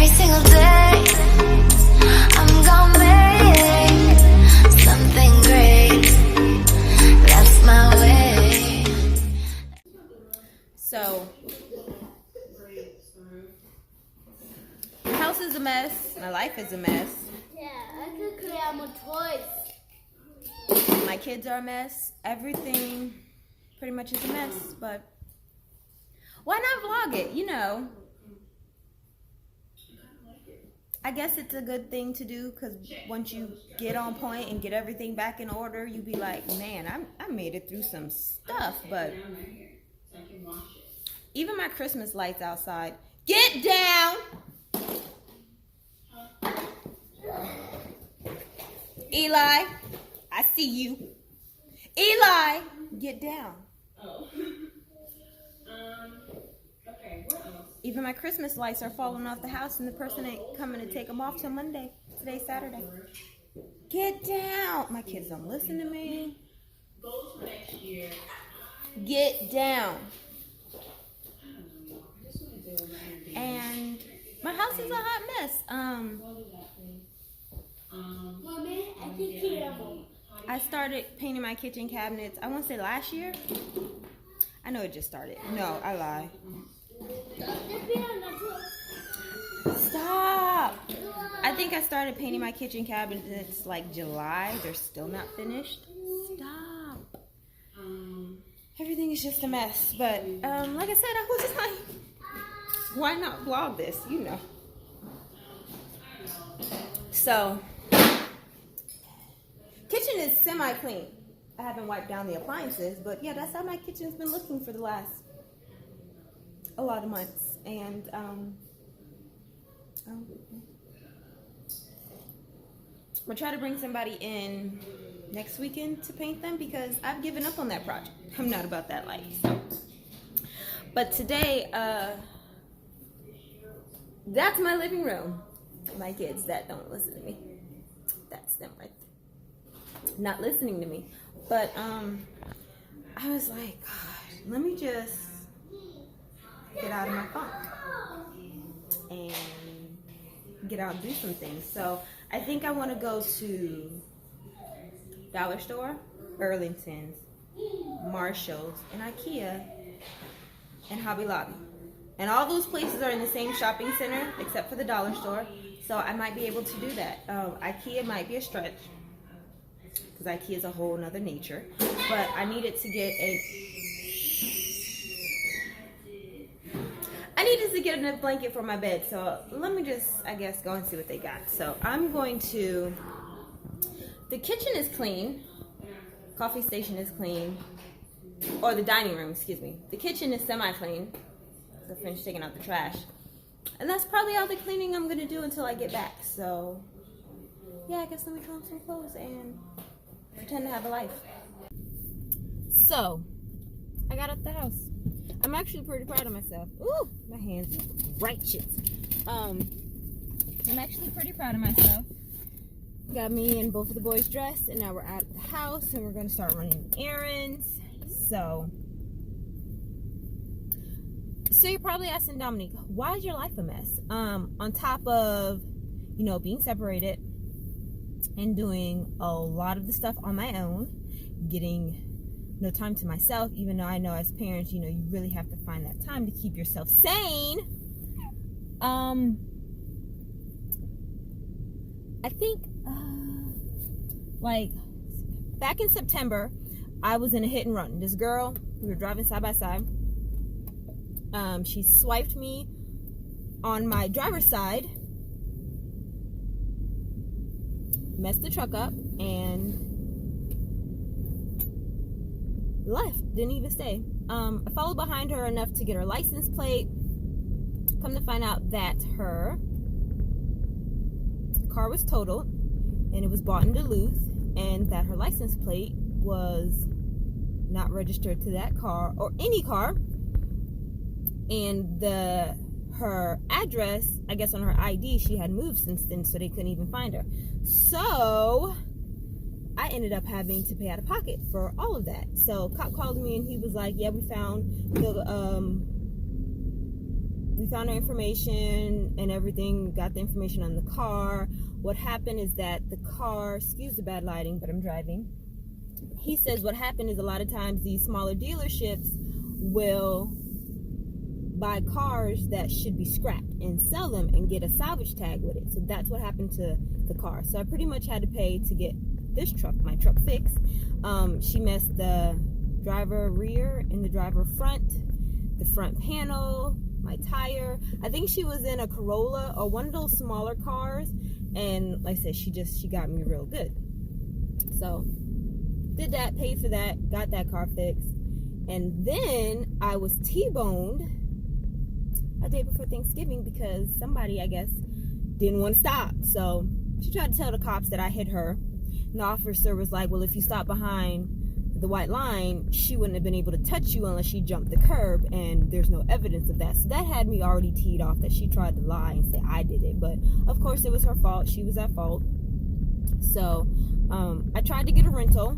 Every single day, I'm gonna make something great. That's my way. So, my house is a mess. My life is a mess. Yeah, I could create more toys. My kids are a mess. Everything pretty much is a mess. But why not vlog it? You know, I guess it's a good thing to do because once you get on point and get everything back in order, you be like, man, I made it through some stuff. But even my Christmas lights outside. Get down! Eli, I see you. Eli, get down. Okay, what else? Even my Christmas lights are falling off the house and the person ain't coming to take them off till Monday. Today's Saturday. Get down. My kids don't listen to me. Goals for next year. Get down. And my house is a hot mess. Mommy, I think create. I started painting my kitchen cabinets, I want to say last year. I know it just started. No, I lie. Stop! I think I started painting my kitchen cabinets like July. They're still not finished. Stop. Everything is just a mess. But like I said, I was just like, why not vlog this? You know. So, kitchen is semi-clean. I haven't wiped down the appliances, but yeah, that's how my kitchen's been looking for the last a lot of months. And I'm gonna try to bring somebody in next weekend to paint them because I've given up on that project. I'm not about that life. So. But today, that's my living room. My kids that don't listen to me. That's them right there. Not listening to me. But I was like, God, let me just get out of my funk and get out and do some things. So I think I want to go to Dollar Store, Burlington's, Marshall's, and IKEA, and Hobby Lobby. And all those places are in the same shopping center except for the Dollar Store. So I might be able to do that. IKEA might be a stretch because IKEA is a whole nother nature. But I needed to get a blanket for my bed. So let me just, I guess, go and see what they got. So I'm going to, the kitchen is clean. Coffee station is clean. Or the dining room, excuse me. The kitchen is semi-clean. I finished taking out the trash. And that's probably all the cleaning I'm going to do until I get back. So, yeah, I guess let me throw on some clothes and pretend to have a life. So, I got up the house. I'm actually pretty proud of myself. Ooh, my hands righteous. I'm actually pretty proud of myself. Got me and both of the boys dressed, and now we're out of the house, and we're going to start running errands. So you're probably asking, Dominique, why is your life a mess? On top of, you know, being separated and doing a lot of the stuff on my own, getting no time to myself, even though I know as parents, you know, you really have to find that time to keep yourself sane. I think, like, back in September, I was in a hit and run. This girl, we were driving side by side. She swiped me on my driver's side, messed the truck up, and left. Didn't even stay. I followed behind her enough to get her license plate. Come to find out that her car was totaled, and it was bought in Duluth, and that her license plate was not registered to that car or any car. And her address, I guess on her ID, she had moved since then, so they couldn't even find her. So I ended up having to pay out of pocket for all of that. So cop called me and he was like, yeah, we found the we found our information and everything, got the information on the car. What happened is that the car, excuse the bad lighting, but I'm driving. He says what happened is a lot of times these smaller dealerships will buy cars that should be scrapped and sell them and get a salvage tag with it. So that's what happened to the car. So I pretty much had to pay to get this truck, my truck, fixed. She messed the driver rear and the driver front, the front panel, my tire. I think she was in a Corolla or one of those smaller cars, and like I said, she got me real good. So did that, paid for that, got that car fixed, and then I was T-boned a day before Thanksgiving because somebody, I guess, didn't want to stop. So she tried to tell the cops that I hit her, and the officer was like, well, if you stop behind the white line, she wouldn't have been able to touch you unless she jumped the curb, and there's no evidence of that. So that had me already teed off that she tried to lie and say I did it, but of course it was her fault. She was at fault. So I tried to get a rental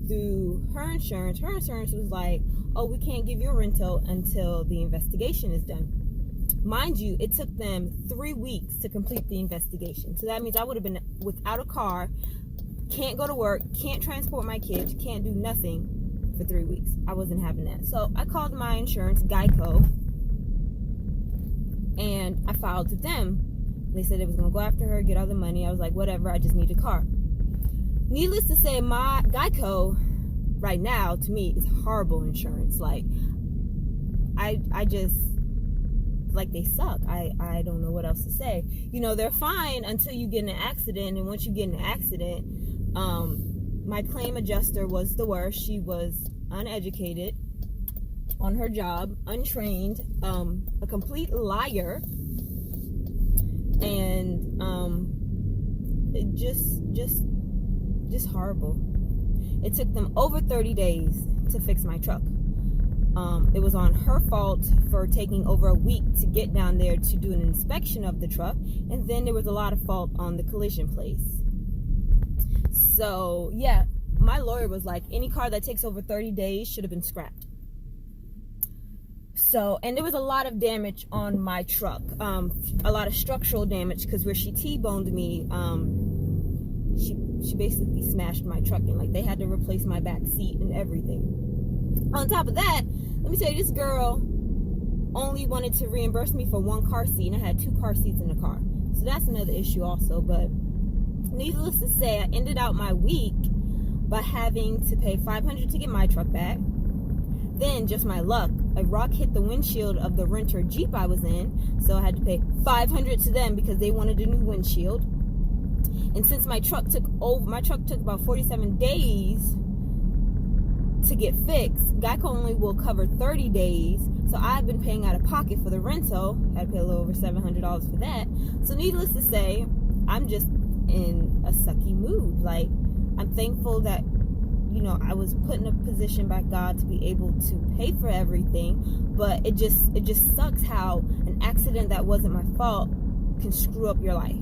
through her insurance. Her insurance was like, oh, we can't give you a rental until the investigation is done. Mind you, it took them 3 weeks to complete the investigation. So that means I would have been without a car, can't go to work, can't transport my kids, can't do nothing for 3 weeks. I wasn't having that. So I called my insurance, Geico, and I filed with them. They said they was going to go after her, get all the money. I was like, whatever, I just need a car. Needless to say, my Geico right now, to me, is horrible insurance. Like, I just, like, they suck. I don't know what else to say. You know, they're fine until you get in an accident, and once you get in an accident, my claim adjuster was the worst. She was uneducated on her job, untrained, a complete liar, and it just horrible. It took them over 30 days to fix my truck. It was on her fault for taking over a week to get down there to do an inspection of the truck, and then there was a lot of fault on the collision place. So yeah, my lawyer was like, any car that takes over 30 days should have been scrapped. So, and there was a lot of damage on my truck, a lot of structural damage, because where she T-boned me, she basically smashed my truck in. Like, they had to replace my back seat and everything. On top of that, let me tell you, this girl only wanted to reimburse me for one car seat, and I had 2 car seats in the car. So that's another issue also. But needless to say, I ended out my week by having to pay $500 to get my truck back. Then, just my luck, a rock hit the windshield of the renter Jeep I was in, so I had to pay $500 to them because they wanted a new windshield. And since my truck took about 47 days to get fixed, Geico only will cover 30 days. So I've been paying out of pocket for the rental. I had to pay a little over $700 for that. So needless to say, I'm just in a sucky mood. Like, I'm thankful that, you know, I was put in a position by God to be able to pay for everything. But it just sucks how an accident that wasn't my fault can screw up your life.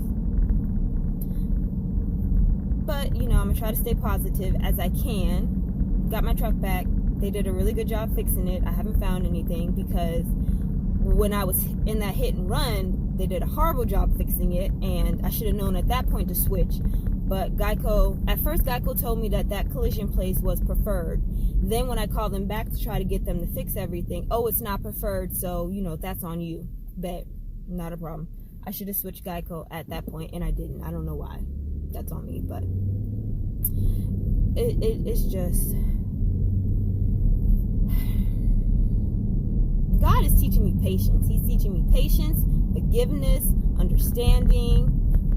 But, you know, I'm going to try to stay positive as I can. Got my truck back. They did a really good job fixing it. I haven't found anything because when I was in that hit and run, they did a horrible job fixing it, and I should have known at that point to switch. But at first Geico told me that collision place was preferred. Then when I called them back to try to get them to fix everything, oh, it's not preferred, so, you know, that's on you. Bet, not a problem. I should have switched Geico at that point, and I didn't. I don't know why. That's on me, but it's just, God is teaching me patience. He's teaching me patience, forgiveness, understanding,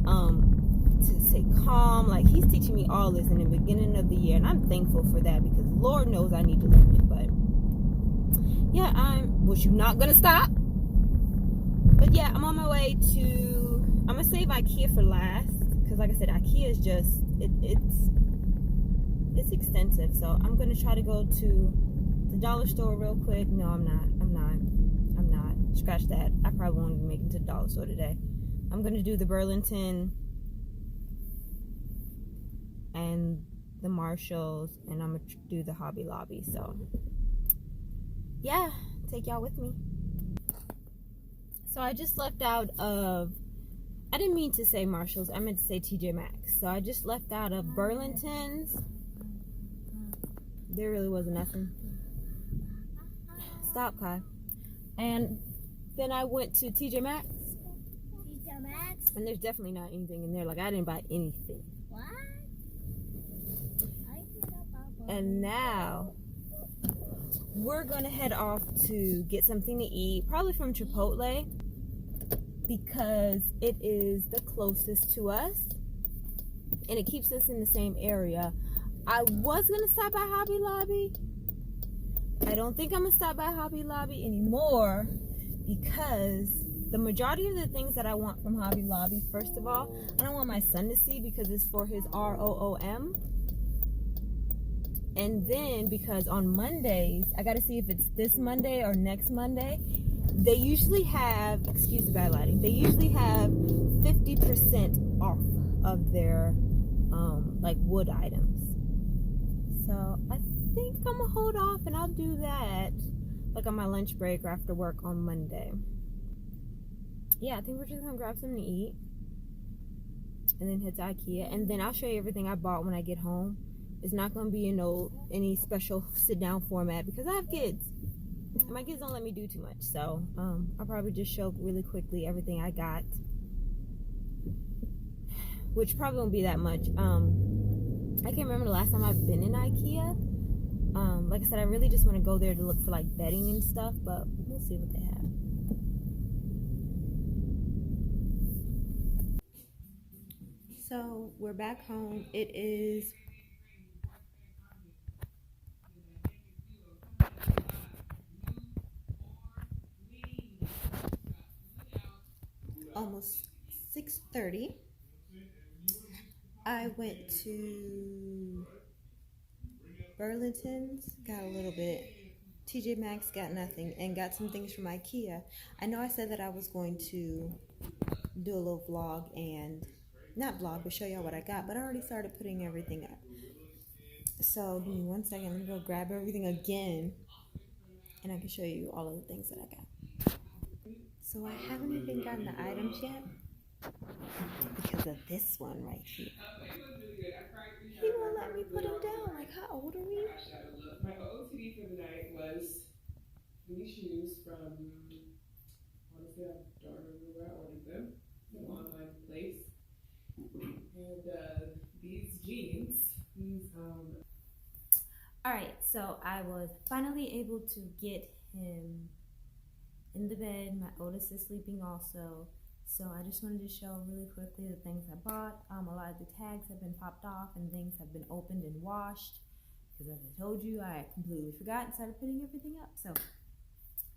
to stay calm. Like, he's teaching me all this in the beginning of the year, and I'm thankful for that because Lord knows I need to learn it. But yeah, was you not gonna stop? But yeah, I'm on my way to, I'm gonna save IKEA for last. Because like I said, IKEA is just, it's extensive. So I'm going to try to go to the dollar store real quick. No, I'm not. Scratch that. I probably won't even make it to the dollar store today. I'm going to do the Burlington and the Marshalls, and I'm going to do the Hobby Lobby. So yeah, take y'all with me. So I just left out of, I didn't mean to say Marshalls, I meant to say TJ Maxx. So I just left out of Burlington's. There really wasn't nothing. Stop, Kai. And then I went to TJ Maxx. TJ Maxx? And there's definitely not anything in there. Like, I didn't buy anything. What? And now we're gonna head off to get something to eat, probably from Chipotle, because it is the closest to us and it keeps us in the same area. I was gonna stop by Hobby Lobby. I don't think I'm gonna stop by Hobby Lobby anymore, because the majority of the things that I want from Hobby Lobby, first of all, I don't want my son to see because it's for his ROOM. And then because on Mondays, I gotta see if it's this Monday or next Monday, they usually have, excuse the bad lighting, they usually have 50% off of their like wood items. So I think I'm gonna hold off and I'll do that like on my lunch break or after work on Monday. Yeah, I think we're just gonna grab something to eat and then head to IKEA, and then I'll show you everything I bought when I get home. It's not going to be in any special sit-down format because I have kids. And my kids don't let me do too much. So I'll probably just show really quickly everything I got, which probably won't be that much. I can't remember the last time I've been in IKEA. Like I said, I really just want to go there to look for like bedding and stuff, but we'll see what they have. So we're back home. It is almost 6:30. I went to Burlington's, got a little bit. TJ Maxx got nothing, and got some things from IKEA. I know I said that I was going to do a little vlog and not vlog, but show y'all what I got, but I already started putting everything up. So give me 1 second, let me go grab everything again and I can show you all of the things that I got. So I haven't even gotten the items yet because of this one right here. He won't let me put him down. Like, how old are we? My OOTD for the night was these shoes from, honestly, I don't remember where I ordered them. It's an online place. And these jeans, Alright, so I was finally able to get him in the bed. My oldest is sleeping also. So I just wanted to show really quickly the things I bought. A lot of the tags have been popped off and things have been opened and washed. Because as I told you, I completely forgot and started putting everything up. So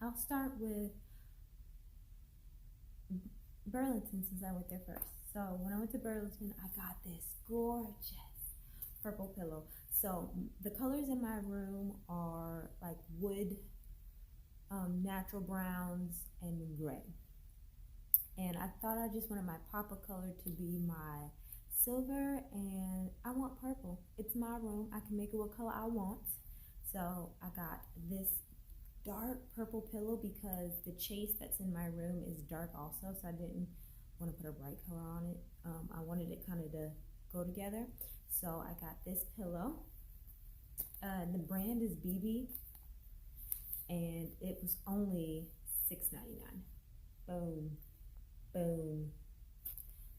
I'll start with Burlington since I went there first. So when I went to Burlington, I got this gorgeous purple pillow. So the colors in my room are like wood, natural browns, and gray. And I thought I just wanted my papa color to be my silver, and I want purple. It's my room. I can make it what color I want. So I got this dark purple pillow because the chase that's in my room is dark also, so I didn't want to put a bright color on it. I wanted it kind of to go together. So I got this pillow. The brand is BB, and it was only $6.99. Boom. Boom.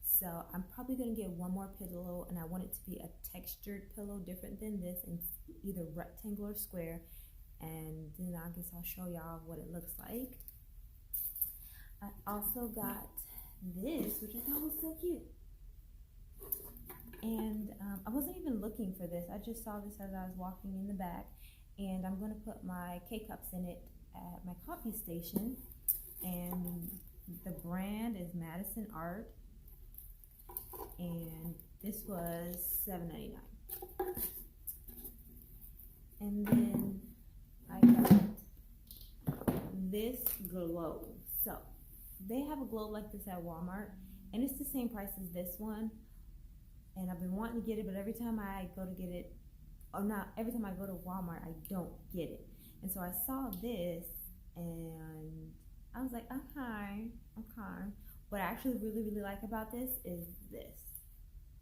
So I'm probably going to get one more pillow, and I want it to be a textured pillow different than this, and either rectangle or square, and then I guess I'll show y'all what it looks like. I also got this, which I thought was so cute, and I wasn't even looking for this. I just saw this as I was walking in the back, and I'm going to put my K-cups in it at my coffee station, and the brand is Madison Art, and this was $7.99. And then I got this globe. So they have a globe like this at Walmart, and it's the same price as this one. And I've been wanting to get it, but every time I go to get it, or not, every time I go to Walmart, I don't get it. And so I saw this, and I was like, oh, hi. Okay. What I actually really like about this is this.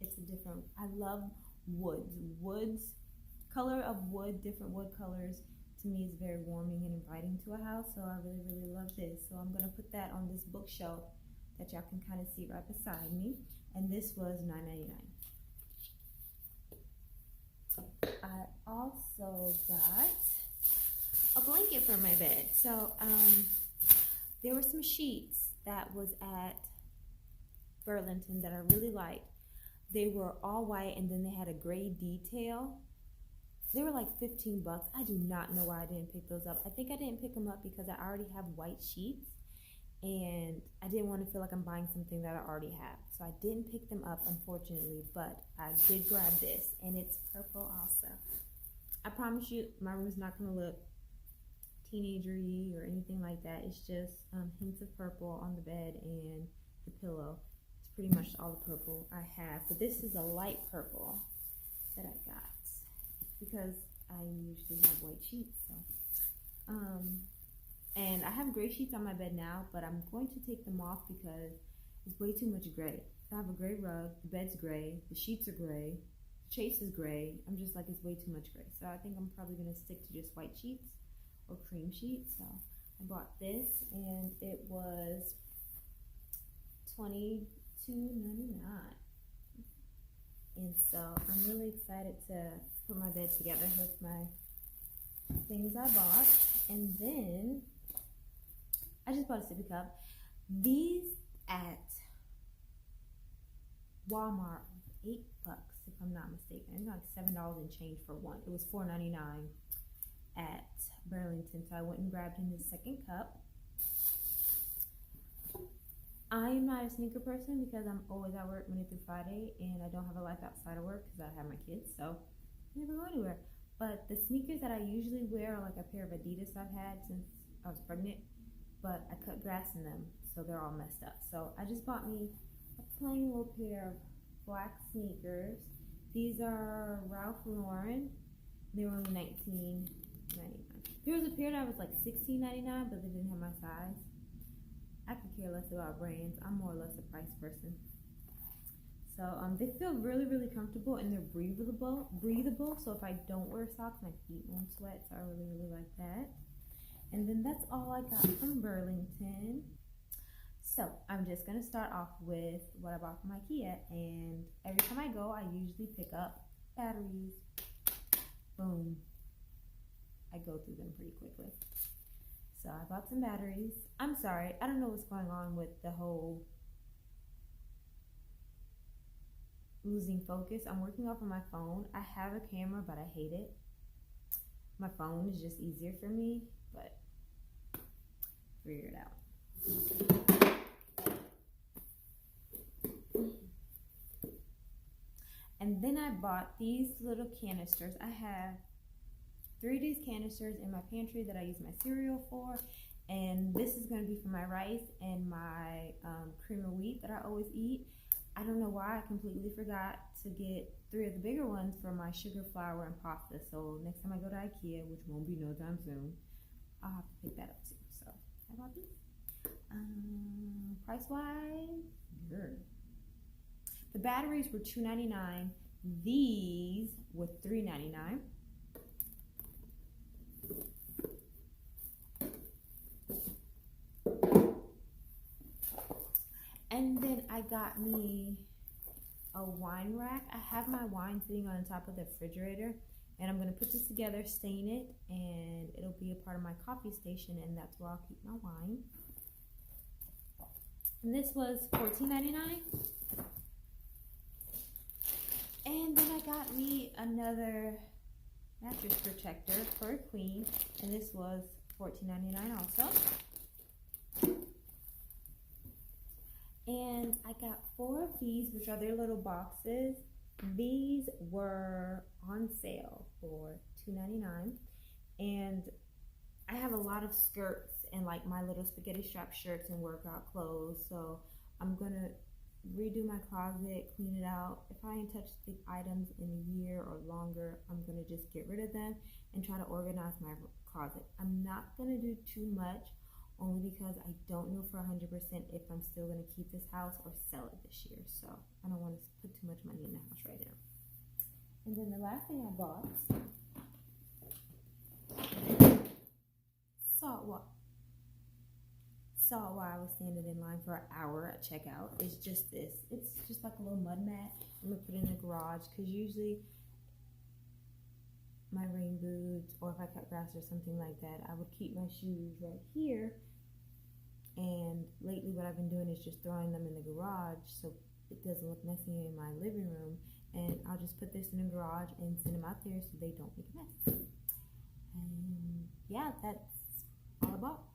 It's a different, I love woods, color of wood, different wood colors to me is very warming and inviting to a house, so I really love this. So I'm gonna put that on this bookshelf that y'all can kind of see right beside me, and this was $9.99. I also got a blanket for my bed. So there were some sheets that was at Burlington that I really liked. They were all white and then they had a gray detail. They were like 15 bucks. I do not know why I didn't pick those up. I think I didn't pick them up because I already have white sheets and I didn't want to feel like I'm buying something that I already have. So I didn't pick them up, unfortunately, but I did grab this, and it's purple also. I promise you, my room's not going to look teenagery or anything like that. It's just hints of purple on the bed and the pillow. It's pretty much all the purple I have. But this is a light purple that I got because I usually have white sheets. So, and I have gray sheets on my bed now, but I'm going to take them off because it's way too much gray. So I have a gray rug, the bed's gray, the sheets are gray, the chase is gray. I'm just like, it's way too much gray. So I think I'm probably gonna stick to just white sheets or cream sheets. So I bought this and it was $22.99. And so I'm really excited to put my bed together with my things I bought. And then I just bought a sippy cup. These at Walmart, $8 if I'm not mistaken. It's like $7 and change for one. It was $4.99 at Burlington, so I went and grabbed him his second cup. I am not a sneaker person because I'm always at work Monday through Friday, and I don't have a life outside of work because I have my kids, so I never go anywhere. But the sneakers that I usually wear are like a pair of Adidas I've had since I was pregnant, but I cut grass in them, so they're all messed up. So I just bought me a plain little pair of black sneakers. These are Ralph Lauren. They were only $19.99. There was a pair that was like $16.99, but they didn't have my size. I could care less about brands. I'm more or less a price person. So they feel really comfortable and they're breathable. So if I don't wear socks, my feet won't sweat. So I really like that. And then that's all I got from Burlington. So I'm just gonna start off with what I bought from IKEA. And every time I go, I usually pick up batteries. Boom. I go through them pretty quickly. So I bought some batteries. I'm sorry, I don't know what's going on with the whole losing focus. I'm working off of my phone. I have a camera, but I hate it. My phone is just easier for me, but figure it out. And then I bought these little canisters. I have 3 of these canisters in my pantry that I use my cereal for, and this is going to be for my rice and my cream of wheat that I always eat. I don't know why I completely forgot to get 3 of the bigger ones for my sugar, flour, and pasta. So next time I go to IKEA, which won't be no time soon, I'll have to pick that up too. So I bought these. Price wise, good. The batteries were $2.99. These were $3.99. And then I got me a wine rack. I have my wine sitting on top of the refrigerator, and I'm gonna put this together, stain it, and it'll be a part of my coffee station, and that's where I'll keep my wine. And this was $14.99. And then I got me another mattress protector for a queen, and this was $14.99 also. And I got 4 of these, which are their little boxes. These were on sale for $2.99. And I have a lot of skirts and like my little spaghetti strap shirts and workout clothes. So I'm gonna redo my closet, clean it out. If I ain't touched the items in a year or longer, I'm gonna just get rid of them and try to organize my closet. I'm not gonna do too much only because I don't know for 100% if I'm still going to keep this house or sell it this year. So I don't want to put too much money in the house right now. And then the last thing I bought, saw while I was standing in line for an hour at checkout, is just this. It's just like a little mud mat. I'm going to put it in the garage because usually my rain boots, or if I cut grass or something like that, I would keep my shoes right here. And lately what I've been doing is just throwing them in the garage so it doesn't look messy in my living room. And I'll just put this in the garage and send them out there so they don't make a mess. And yeah, that's all I bought.